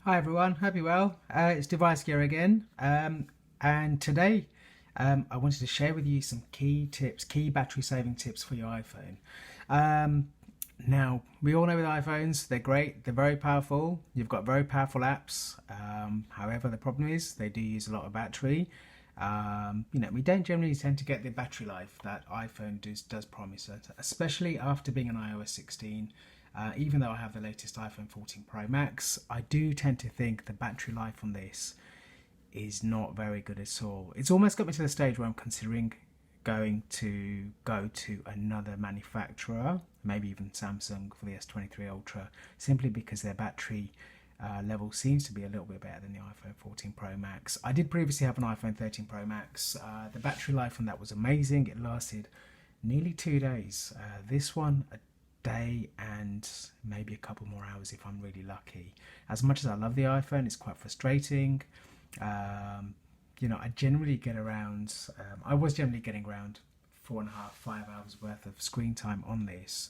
Hi everyone, hope you're well. It's Device Gear again, and today I wanted to share with you some key tips, key battery saving tips for your iPhone. Um, Now, we all know with iPhones, they're great, they're very powerful, you've got very powerful apps. However, the problem is they do use a lot of battery. We don't generally tend to get the battery life that iPhone does promise us, especially after being an iOS 16. Even though I have the latest iPhone 14 Pro Max, I do tend to think the battery life on this is not very good at all. It's almost got me to the stage where I'm considering going to go to another manufacturer, maybe even Samsung for the S23 Ultra, simply because their battery level seems to be a little bit better than the iPhone 14 Pro Max. I did previously have an iPhone 13 Pro Max. The battery life on that was amazing. It lasted nearly 2 days. This one, a day and maybe a couple more hours if I'm really lucky. As much as I love the iPhone, it's quite frustrating. Um, I generally get around, I was generally getting around 4.5, 5 hours worth of screen time on this.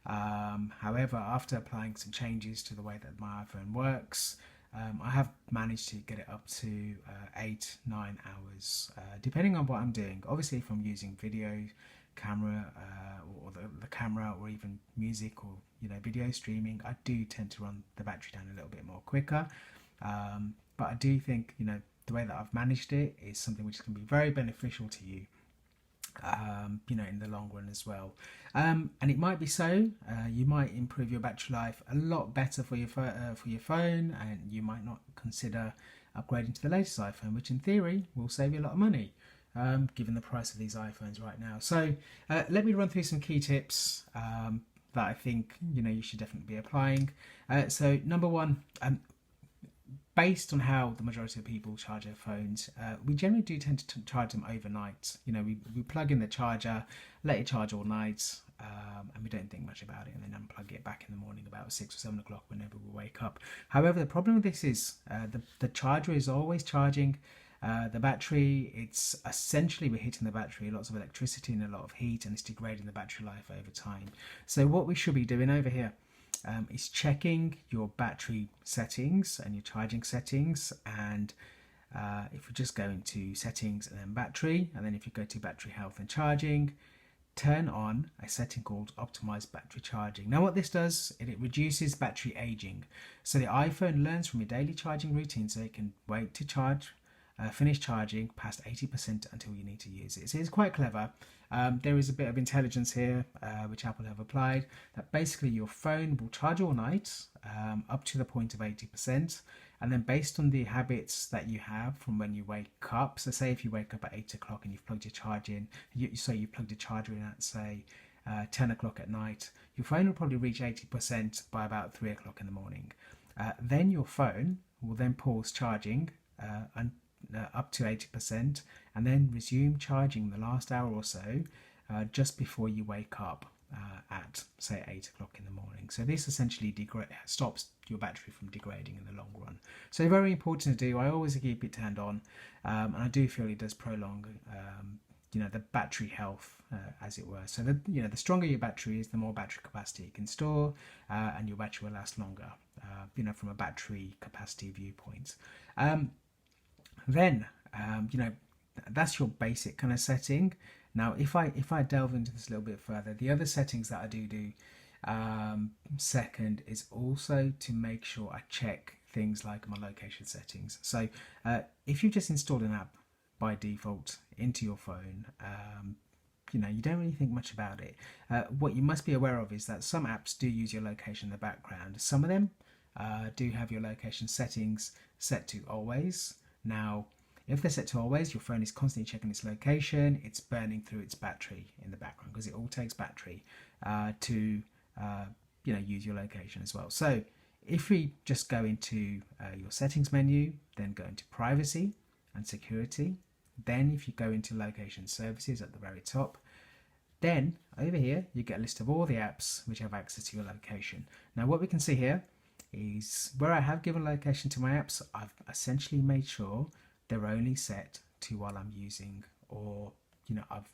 However, after applying some changes to the way that my iPhone works, I have managed to get it up to 8, 9 hours, depending on what I'm doing. Obviously, if I'm using video, camera, or the camera, or even music or video streaming, I do tend to run the battery down a little bit more quicker. But I do think the way that I've managed it is something which can be very beneficial to you, in the long run as well. And it might be so. You might improve your battery life a lot better for your phone, and you might not consider upgrading to the latest iPhone, which in theory will save you a lot of money, given the price of these iPhones right now. So let me run through some key tips that I think you should definitely be applying. So number one, based on how the majority of people charge their phones, we generally do tend to charge them overnight. We plug in the charger, let it charge all night, and we don't think much about it, and then unplug it back in the morning about 6 or 7 o'clock whenever we wake up. However, the problem with this is the charger is always charging. The battery, it's essentially we're hitting the battery, lots of electricity and a lot of heat, and it's degrading the battery life over time. So what we should be doing over here is checking your battery settings and your charging settings. And if we just go into settings and then battery, and then if you go to battery health and charging, turn on a setting called optimized battery charging. Now what this does, it reduces battery aging. So the iPhone learns from your daily charging routine, so it can wait to charge, finish charging past 80% until you need to use it. So it's quite clever. There is a bit of intelligence here, which Apple have applied, that basically your phone will charge all night, up to the point of 80%, and then based on the habits that you have from when you wake up, so say if you wake up at 8 o'clock and you've plugged your charge in, so you plugged your charger in at say 10 o'clock at night, your phone will probably reach 80% by about 3 o'clock in the morning. Then your phone will then pause charging and up to 80%, and then resume charging the last hour or so, just before you wake up at say 8 o'clock in the morning. So this essentially stops your battery from degrading in the long run. So very important to do. I always keep it turned on, and I do feel it does prolong the battery health, as it were. So the stronger your battery is, the more battery capacity it can store, and your battery will last longer, from a battery capacity viewpoint. Then that's your basic kind of setting. Now if I delve into this a little bit further, the other settings that I do second is also to make sure I check things like my location settings. So if you just installed an app by default into your phone, you don't really think much about it. What you must be aware of is that some apps do use your location in the background. Some of them do have your location settings set to always. Now, if they're set to always, your phone is constantly checking its location. It's burning through its battery in the background, because it all takes battery to use your location as well. So if we just go into your settings menu, then go into privacy and security, then if you go into location services at the very top, then over here you get a list of all the apps which have access to your location. Now what we can see here is where I have given location to my apps, I've essentially made sure they're only set to while I'm using, or I've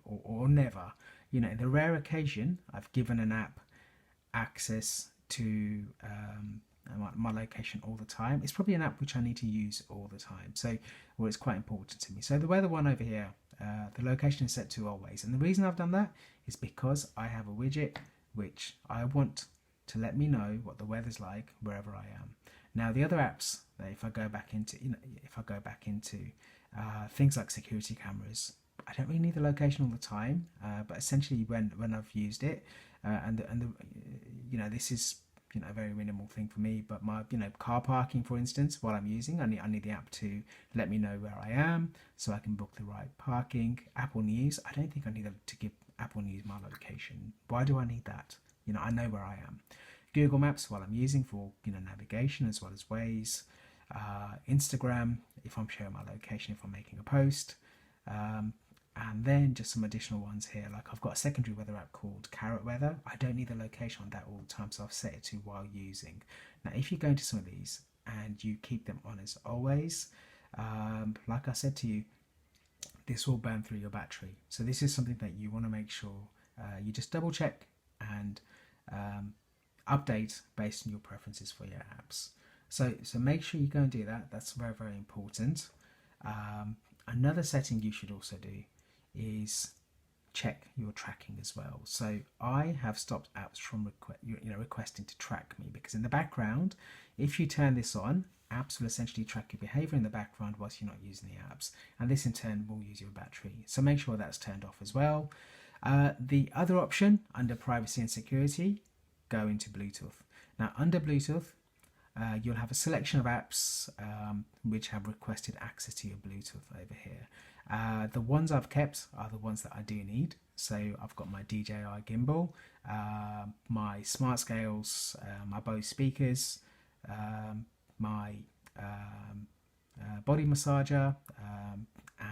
or never. In the rare occasion I've given an app access to my location all the time. It's probably an app which I need to use all the time. So, well, it's quite important to me. So the weather one over here, the location is set to always. And the reason I've done that is because I have a widget which I want to let me know what the weather's like wherever I am. Now the other apps, if I go back into, things like security cameras, I don't really need the location all the time, but essentially when I've used it, this is a very minimal thing for me. But my car parking, for instance, while I'm using, I need the app to let me know where I am, so I can book the right parking. Apple News, I don't think I need to give Apple News my location. Why do I need that? I know where I am. Google Maps, while I'm using for navigation as well as Waze. Instagram, if I'm sharing my location, if I'm making a post. And then just some additional ones here, like I've got a secondary weather app called Carrot Weather. I don't need the location on that all the time, so I've set it to while using. Now if you go into some of these and you keep them on as always, like I said to you, this will burn through your battery. So this is something that you want to make sure you just double check and update based on your preferences for your apps. So make sure you go and do that. That's very, very important. Another setting you should also do is check your tracking as well. So I have stopped apps from requesting to track me, because in the background, if you turn this on, apps will essentially track your behavior in the background whilst you're not using the apps, and this in turn will use your battery. So make sure that's turned off as well. The other option under privacy and security, go into Bluetooth. Now under Bluetooth, you'll have a selection of apps which have requested access to your Bluetooth over here. The ones I've kept are the ones that I do need. So I've got my DJI gimbal, my smart scales, my Bose speakers, my body massager,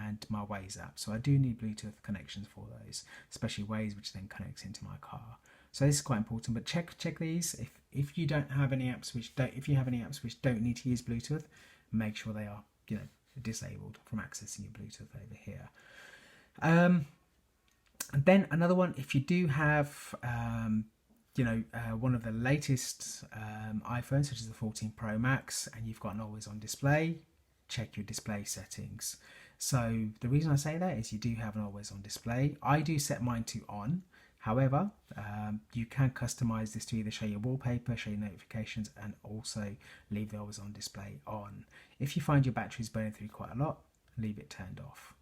and my Waze app. So I do need Bluetooth connections for those, especially Waze, which then connects into my car. So this is quite important, but check these. If you don't have any apps if you have any apps which don't need to use Bluetooth, make sure they are disabled from accessing your Bluetooth over here. And then another one, if you do have one of the latest iPhones, such as the 14 Pro Max, and you've got an always on display, check your display settings. So the reason I say that is you do have an always on display. I do set mine to on. However, you can customize this to either show your wallpaper, show your notifications, and also leave the always on display on. If you find your battery is burning through quite a lot, leave it turned off.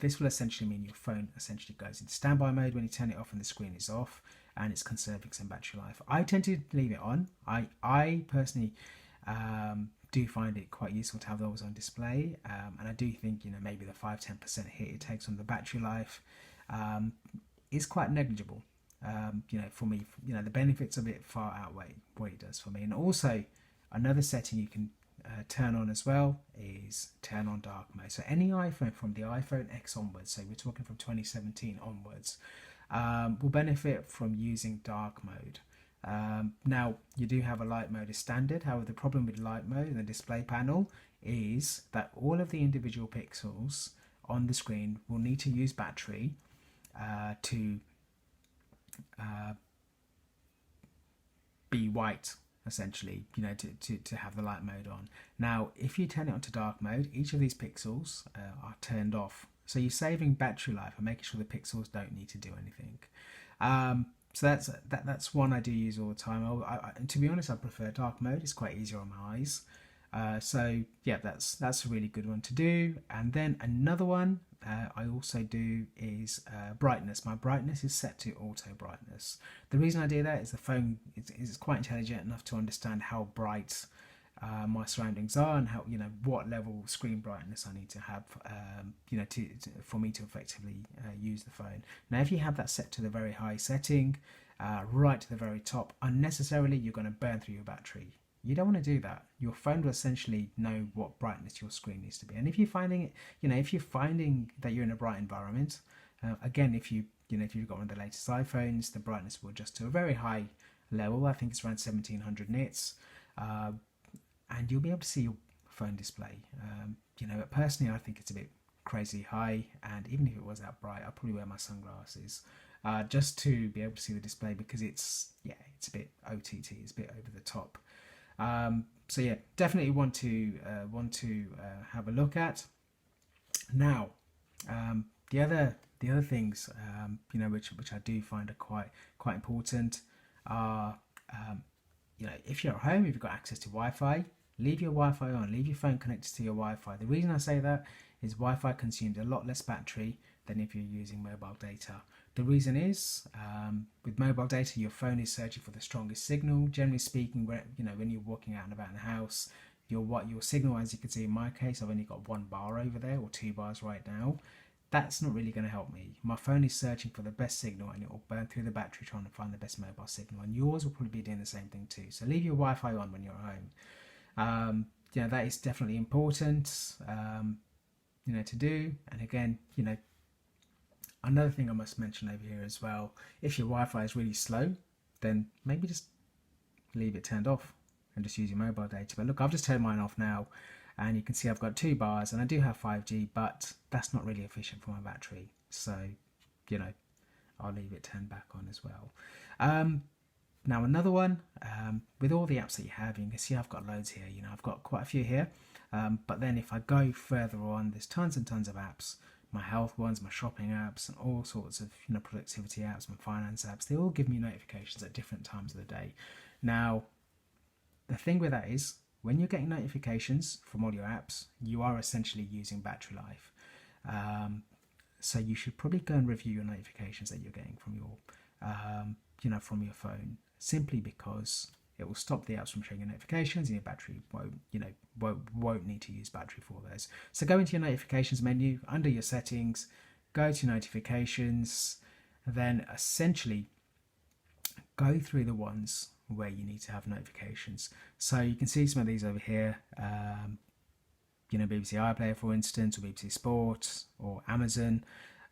This will essentially mean your phone essentially goes into standby mode when you turn it off and the screen is off, and it's conserving some battery life. I tend to leave it on. I personally do find it quite useful to have the always on display, and I do think maybe the 5-10% hit it takes on the battery life is quite negligible. For me, the benefits of it far outweigh what it does for me. And also another setting you can turn on as well is turn on dark mode. So any iPhone from the iPhone X onwards, so we're talking from 2017 onwards, will benefit from using dark mode. Now you do have a light mode as standard. However, the problem with light mode in the display panel is that all of the individual pixels on the screen will need to use battery to be white, essentially, to have the light mode on. Now if you turn it onto dark mode, each of these pixels are turned off, so you're saving battery life and making sure the pixels don't need to do anything. So that's one I do use all the time. And to be honest, I prefer dark mode. It's quite easier on my eyes. So yeah, that's a really good one to do. And then another one I also do is brightness. My brightness is set to auto brightness. The reason I do that is the phone is quite intelligent enough to understand how bright my surroundings are, and how what level screen brightness I need to have for me to effectively use the phone. Now if you have that set to the very high setting, right to the very top, unnecessarily you're going to burn through your battery. You don't want to do that. Your phone will essentially know what brightness your screen needs to be. And if you're finding that you're in a bright environment, again, if you've got one of the latest iPhones, the brightness will adjust to a very high level. I think it's around 1700 nits, and you'll be able to see your phone display. Personally, I think it's a bit crazy high, and even if it was that bright, I'd probably wear my sunglasses just to be able to see the display, because it's a bit OTT, it's a bit over the top. So yeah, definitely want to have a look at. Now, the other things which I do find are quite important are if you're at home, if you've got access to Wi-Fi, leave your Wi-Fi on, leave your phone connected to your Wi-Fi. The reason I say that is Wi-Fi consumes a lot less battery than if you're using mobile data. The reason is with mobile data, your phone is searching for the strongest signal. Generally speaking, when you're walking out and about in the house, your signal, as you can see in my case, I've only got 1 bar over there or 2 bars right now. That's not really going to help me. My phone is searching for the best signal and it will burn through the battery trying to find the best mobile signal. And yours will probably be doing the same thing too. So leave your Wi-Fi on when you're at home. That is definitely important, to do. And again, another thing I must mention over here as well, if your Wi-Fi is really slow, then maybe just leave it turned off and just use your mobile data. But look, I've just turned mine off now and you can see I've got 2 bars and I do have 5G, but that's not really efficient for my battery. So, I'll leave it turned back on as well. Now another one, with all the apps that you have, you can see I've got loads here. I've got quite a few here. But then if I go further on, there's tons and tons of apps. My health ones, my shopping apps, and all sorts of productivity apps, my finance apps. They all give me notifications at different times of the day. Now, the thing with that is, when you're getting notifications from all your apps, you are essentially using battery life. So you should probably go and review your notifications that you're getting from from your phone, simply because it will stop the apps from showing you notifications, and your battery won't need to use battery for those. So go into your notifications menu, under your settings, go to notifications, then essentially go through the ones where you need to have notifications. So you can see some of these over here, BBC iPlayer for instance, or BBC Sport, or Amazon.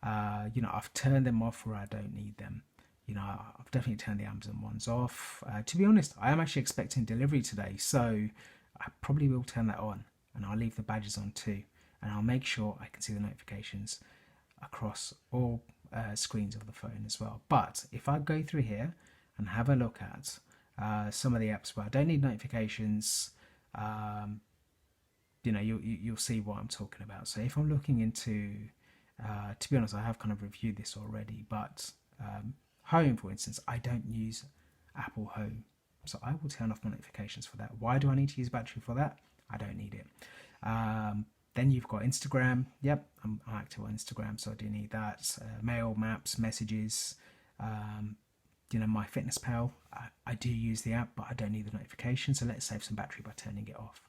I've turned them off where I don't need them. I've definitely turned the Amazon ones off. To be honest, I am actually expecting delivery today, so I probably will turn that on, and I'll leave the badges on too, and I'll make sure I can see the notifications across all screens of the phone as well. But if I go through here and have a look at some of the apps where I don't need notifications, you'll see what I'm talking about. So if I'm looking into, to be honest, I have kind of reviewed this already, but Home, for instance, I don't use Apple Home, so I will turn off my notifications for that. Why do I need to use battery for that? I don't need it. Then you've got Instagram. Yep, I'm active on Instagram, so I do need that. Mail, maps, messages. MyFitnessPal. I do use the app, but I don't need the notification. So let's save some battery by turning it off.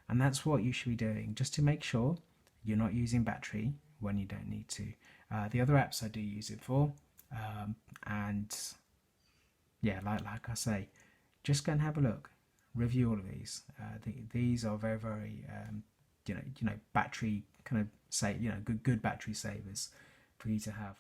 And that's what you should be doing, just to make sure you're not using battery when you don't need to. The other apps I do use it for. And yeah, like I say, just go and have a look, review all of these. These are very, very battery kind of good battery savers for you to have.